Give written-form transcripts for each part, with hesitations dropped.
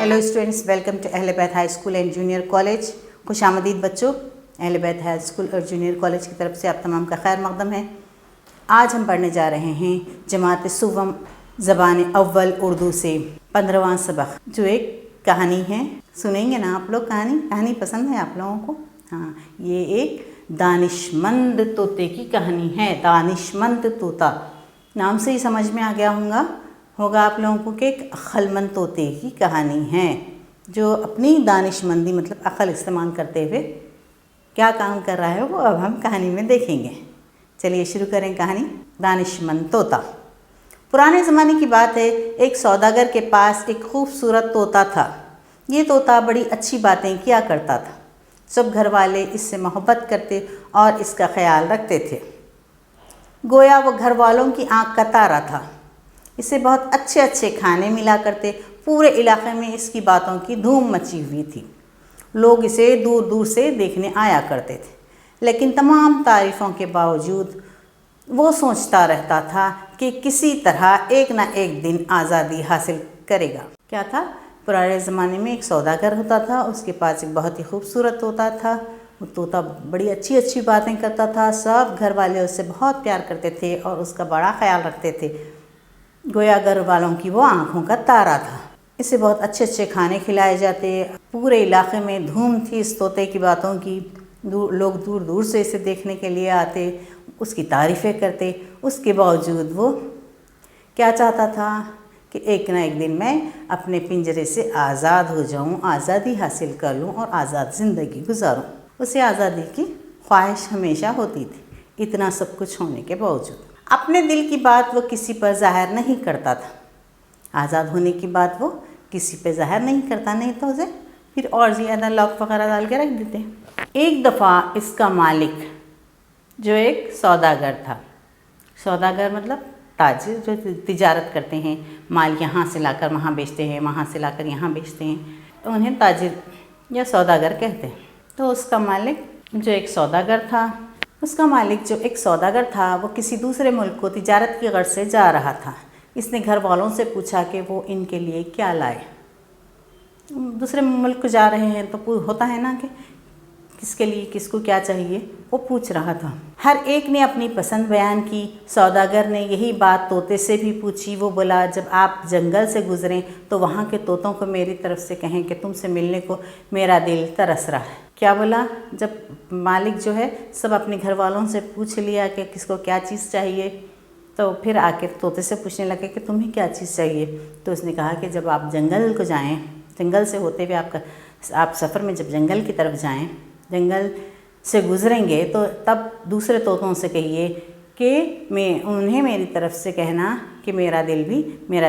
Hello students, welcome to अहले बैत high school and junior college. खुश आमदीद बच्चों। अहले बैत हाई स्कूल और जूनियर कॉलेज की तरफ से आप तमाम का खैर मकदम है। आज हम पढ़ने जा रहे हैं जमात सुवम ज़बान अव्वल उर्दू से 15वां सबक, जो एक कहानी है। सुनेंगे ना आप लोग? कहानी पसंद है आप लोगों को? हाँ, ये एक दानिशमंद तोते की कहानी है। दानिशमंद तोता, नाम से ही समझ में आ गया होगा आप लोगों को कि एक अक्लमंद तोते की कहानी है, जो अपनी दानिशमंदी मतलब अक्ल इस्तेमाल करते हुए क्या काम कर रहा है वो अब हम कहानी में देखेंगे। चलिए शुरू करें कहानी। दानिशमंद तोता। पुराने ज़माने की बात है, एक सौदागर के पास एक खूबसूरत तोता था। ये तोता बड़ी अच्छी बातें किया करता था। सब घर वाले इससे मोहब्बत करते और इसका ख्याल रखते थे। गोया वो घर वालों की आँख का तारा था। इसे बहुत अच्छे अच्छे खाने मिला करते। पूरे इलाके में इसकी बातों की धूम मची हुई थी। लोग इसे दूर दूर से देखने आया करते थे, लेकिन तमाम तारीफ़ों के बावजूद वो सोचता रहता था कि किसी तरह एक ना एक दिन आज़ादी हासिल करेगा। क्या था? पुराने ज़माने में एक सौदागर होता था, उसके पास एक बहुत ही खूबसूरत तोता था। वो तोता बड़ी अच्छी अच्छी बातें करता था। सब घर वाले उससे बहुत प्यार करते थे और उसका बड़ा ख्याल रखते थे। गोया घर वालों की वो आँखों का तारा था। इसे बहुत अच्छे अच्छे खाने खिलाए जाते। पूरे इलाके में धूम थी इस तोते की बातों की। लोग दूर दूर से इसे देखने के लिए आते, उसकी तारीफ़ें करते। उसके बावजूद वो क्या चाहता था कि एक ना एक दिन मैं अपने पिंजरे से आज़ाद हो जाऊं, आज़ादी हासिल कर लूं और आज़ाद ज़िंदगी गुजारूं। उसे आज़ादी की ख्वाहिश हमेशा होती थी। इतना सब कुछ होने के बावजूद अपने दिल की बात वो किसी पर ज़ाहिर नहीं करता था। आज़ाद होने की बात वो किसी पे ज़ाहिर नहीं करता, नहीं तो उसे फिर और ज़्यादा लॉक वगैरह डाल के रख देते। एक दफ़ा इसका मालिक, जो एक सौदागर था, सौदागर मतलब ताजिर, जो तिजारत करते हैं, माल यहाँ से लाकर वहाँ बेचते हैं, वहाँ से लाकर यहाँ बेचते हैं, तो उन्हें ताजिर या सौदागर कहते हैं। तो उसका मालिक जो एक सौदागर था, वो किसी दूसरे मुल्क को तिजारत की गर्ज से जा रहा था। इसने घर वालों से पूछा कि वो इनके लिए क्या लाए। दूसरे मुल्क को जा रहे हैं तो होता है ना कि किसके लिए किसको क्या चाहिए, वो पूछ रहा था। हर एक ने अपनी पसंद बयान की। सौदागर ने यही बात तोते से भी पूछी। वो बोला, जब आप जंगल से गुजरें तो वहाँ के तोतों को मेरी तरफ से कहें कि तुमसे मिलने को मेरा दिल तरस रहा है। क्या बोला? जब मालिक जो है सब अपने घर वालों से पूछ लिया कि किसको क्या चीज़ चाहिए, तो फिर आके तोते से पूछने लगे कि तुम्हें क्या चीज़ चाहिए। तो उसने कहा कि जब आप जंगल को जाएं, जंगल से होते हुए आप सफ़र में जब जंगल की तरफ जाएं, जंगल से गुजरेंगे, तो तब दूसरे तोतों से कहिए कि उन्हें मेरी तरफ से कहना कि मेरा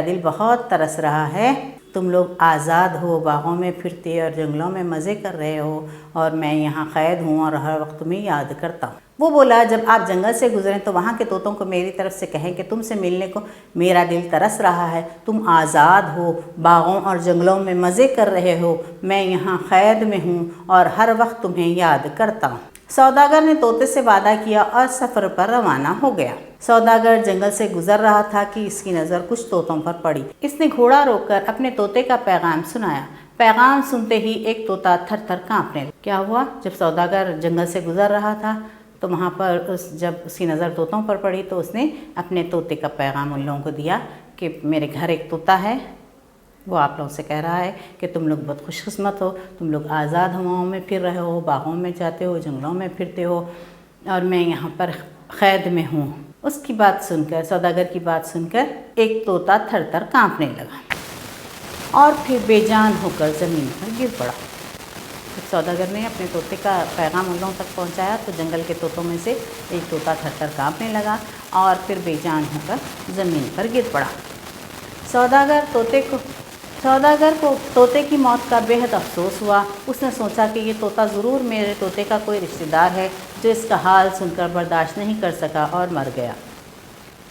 दिल बहुत तरस रहा है। तुम लोग आज़ाद हो, बागों में फिरते और जंगलों में मज़े कर रहे हो, और मैं यहाँ क़ैद हूँ और हर वक्त तुम्हें याद करता हूँ। वो बोला, जब आप जंगल से गुजरें तो वहाँ के तोतों को मेरी तरफ से कहें कि तुमसे मिलने को मेरा दिल तरस रहा है। तुम आज़ाद हो, बागों और जंगलों में मज़े कर रहे हो, मैं यहाँ क़ैद में हूँ और हर वक्त तुम्हें याद करता हूँ। सौदागर ने तोते से वादा किया और सफ़र पर रवाना हो गया। सौदागर जंगल से गुजर रहा था कि इसकी नज़र कुछ तोतों पर पड़ी। इसने घोड़ा रोककर अपने तोते का पैगाम सुनाया। पैगाम सुनते ही एक तोता थर थर काँपने लगा। क्या हुआ? जब सौदागर जंगल से गुजर रहा था तो वहाँ पर जब उसकी नज़र तोतों पर पड़ी तो उसने अपने तोते का पैगाम उन लोगों को दिया कि मेरे घर एक तोता है, वो आप लोगों से कह रहा है कि तुम लोग बहुत खुशकिस्मत हो, तुम लोग आज़ाद हवाओं में फिर रहे हो, बागों में जाते हो, जंगलों में फिरते हो, और मैं यहाँ पर क़ैद में हूँ। उसकी बात सुनकर, सौदागर की बात सुनकर एक तोता थर थर काँपने लगा और फिर बेजान होकर ज़मीन पर गिर पड़ा। जब सौदागर ने अपने तोते का पैगाम उन लोगों तक पहुँचाया तो जंगल के तोतों में से एक तोता थर थर काँपने लगा और फिर बेजान होकर ज़मीन पर गिर पड़ा। सौदागर को तोते की मौत का बेहद अफसोस हुआ। उसने सोचा कि ये तोता ज़रूर मेरे तोते का कोई रिश्तेदार है जो इसका हाल सुनकर बर्दाश्त नहीं कर सका और मर गया।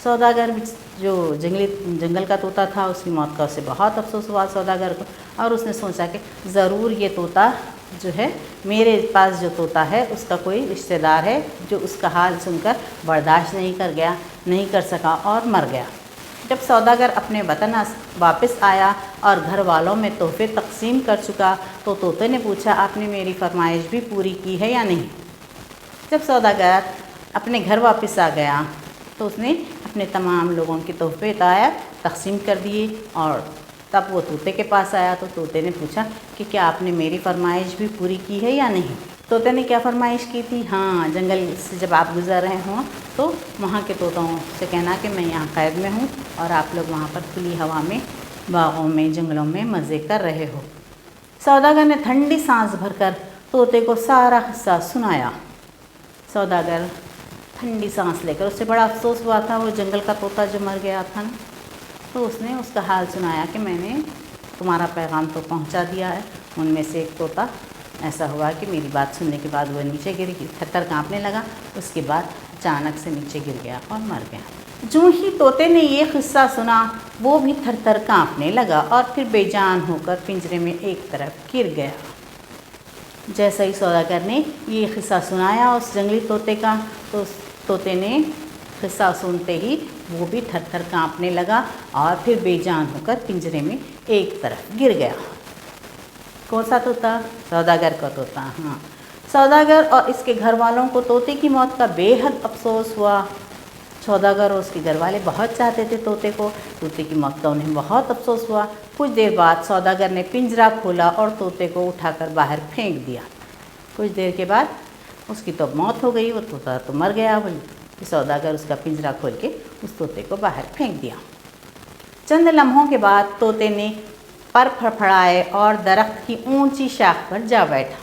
सौदागर जो जंगल का तोता था, उसकी मौत का उसे बहुत अफसोस हुआ सौदागर को, और उसने सोचा कि ज़रूर ये तोता जो है, मेरे पास जो तोता है उसका कोई रिश्तेदार है जो उसका हाल सुनकर बर्दाश्त नहीं कर सका और मर गया। جب سوداگر اپنے وطن واپس آیا اور گھر والوں میں تحفے تقسیم کر چکا تو طوطے نے پوچھا آپ نے میری فرمائش بھی پوری کی ہے یا نہیں؟ جب سوداگر اپنے گھر واپس آ گیا تو اس نے اپنے تمام لوگوں کے تحفے تقسیم کر دیے، اور تب وہ طوطے کے پاس آیا تو طوطے نے پوچھا کہ کیا آپ نے میری فرمائش بھی پوری کی ہے یا نہیں؟ طوطے نے کیا فرمائش کی تھی؟ ہاں، جنگل سے جب آپ گزر رہے ہوں تو وہاں کے طوطوں سے کہنا کہ میں یہاں قید میں ہوں اور آپ لوگ وہاں پر کھلی ہوا میں، باغوں میں، جنگلوں میں مزے کر رہے ہو۔ سوداگر نے ٹھنڈی سانس بھر کر طوطے کو سارا قصہ سنایا۔ سوداگر ٹھنڈی سانس لے کر، اسے بڑا افسوس ہوا تھا وہ جنگل کا طوطا جو مر گیا تھا نا، تو اس نے اس کا حال سنایا کہ میں نے تمہارا پیغام تو پہنچا دیا ہے۔ ان میں سے ایک طوطا ایسا ہوا کہ میری بات سننے کے بعد وہ نیچے گر گیا، تھر تھر کانپنے لگا، اس کے بعد اچانک سے نیچے گر گیا اور مر گیا۔ جو ہی طوطے نے یہ قصہ سنا وہ بھی تھر تھر کانپنے لگا اور پھر بے جان ہو کر پنجرے میں ایک طرف گر گیا۔ جیسا ہی سوداگر نے یہ قصہ سنایا اس جنگلی طوطے کا، تو اس طوطے نے قصہ سنتے ہی وہ بھی تھر تھر کانپنے لگا اور پھر بے جان ہو کر پنجرے میں ایک طرف گر گیا۔ کون سا طوطا؟ سوداگر کا طوطا۔ ہاں، سوداگر اور اس کے گھر والوں کو طوطے کی موت کا بے حد افسوس ہوا۔ سوداگر اور اس کے گھر والے بہت چاہتے تھے طوطے کو، طوطے کی موت کا انہیں بہت افسوس ہوا۔ کچھ دیر بعد سوداگر نے پنجرا کھولا اور طوطے کو اٹھا کر باہر پھینک دیا۔ کچھ دیر کے بعد اس کی تو موت ہو گئی، وہ طوطا تو مر گیا۔ سوداگر اس کا پنجرا کھول کے اس طوطے کو باہر پھینک دیا۔ چند لمحوں کے بعد طوطے نے پر پھڑپھڑائے اور درخت کی اونچی شاخ پر جا بیٹھا۔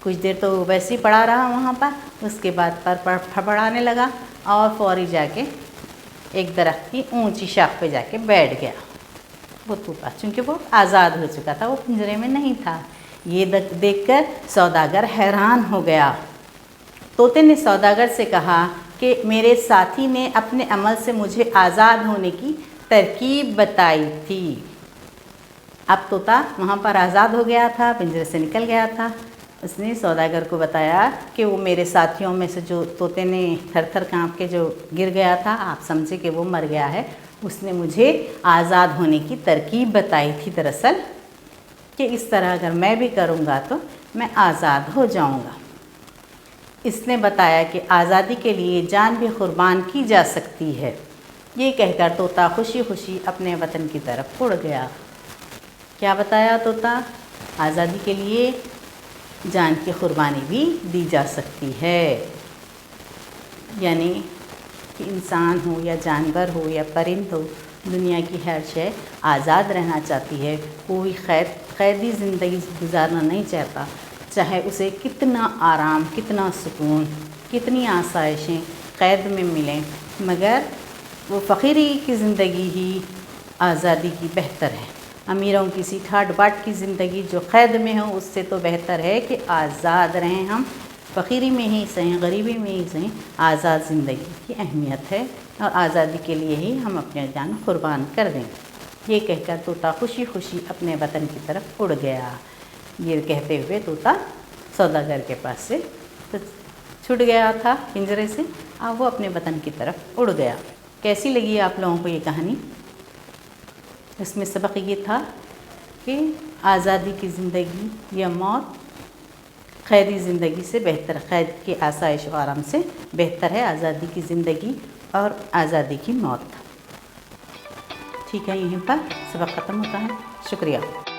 کچھ دیر تو وہ ویسے ہی پڑا رہا وہاں پر، اس کے بعد پر پھڑپھڑانے لگا اور فوری جا کے ایک درخت کی اونچی شاخ پہ جا کے بیٹھ گیا۔ وہ طوطا چونکہ وہ آزاد ہو چکا تھا، وہ پنجرے میں نہیں تھا۔ یہ دیکھ کر سوداگر حیران ہو گیا۔ طوطے نے سوداگر سے کہا کہ میرے ساتھی نے اپنے عمل سے مجھے آزاد ہونے کی ترکیب بتائی تھی۔ اب طوطا وہاں پر آزاد ہو گیا تھا، پنجرے سے نکل گیا تھا۔ اس نے سوداگر کو بتایا کہ وہ میرے ساتھیوں میں سے جو طوطے نے تھر تھر کانپ کے جو گر گیا تھا، آپ سمجھے کہ وہ مر گیا ہے، اس نے مجھے آزاد ہونے کی ترکیب بتائی تھی دراصل، کہ اس طرح اگر میں بھی کروں گا تو میں آزاد ہو جاؤں گا۔ اس نے بتایا کہ آزادی کے لیے جان بھی قربان کی جا سکتی ہے۔ یہ کہہ کر طوطا خوشی خوشی اپنے وطن کی طرف اڑ گیا۔ کیا بتایا طوطا؟ آزادی کے لیے جان کی قربانی بھی دی جا سکتی ہے، یعنی کہ انسان ہو یا جانور ہو یا پرند ہو، دنیا کی ہر شے آزاد رہنا چاہتی ہے۔ کوئی قیدی زندگی گزارنا نہیں چاہتا، چاہے اسے کتنا آرام، کتنا سکون، کتنی آسائشیں قید میں ملیں، مگر وہ فقیری کی زندگی ہی آزادی کی بہتر ہے۔ امیروں کی سی ٹھاٹ باٹ کی زندگی جو قید میں ہو، اس سے تو بہتر ہے کہ آزاد رہیں ہم، فقیری میں ہی سہیں، غریبی میں ہی سہیں۔ آزاد زندگی کی اہمیت ہے اور آزادی کے لیے ہی ہم اپنے جان قربان کر دیں۔ یہ کہہ کر طوطا خوشی خوشی اپنے وطن کی طرف اڑ گیا۔ یہ کہتے ہوئے طوطا سوداگر کے پاس سے چھٹ گیا تھا پنجرے سے، اب وہ اپنے وطن کی طرف اڑ گیا۔ کیسی لگی آپ لوگوں کو یہ کہانی؟ اس میں سبق یہ تھا کہ آزادی کی زندگی یا موت قیدی زندگی سے بہتر، قید کی آسائش و آرام سے بہتر ہے آزادی کی زندگی اور آزادی کی موت۔ ٹھیک ہے، یہیں پر سبق ختم ہوتا ہے۔ شکریہ۔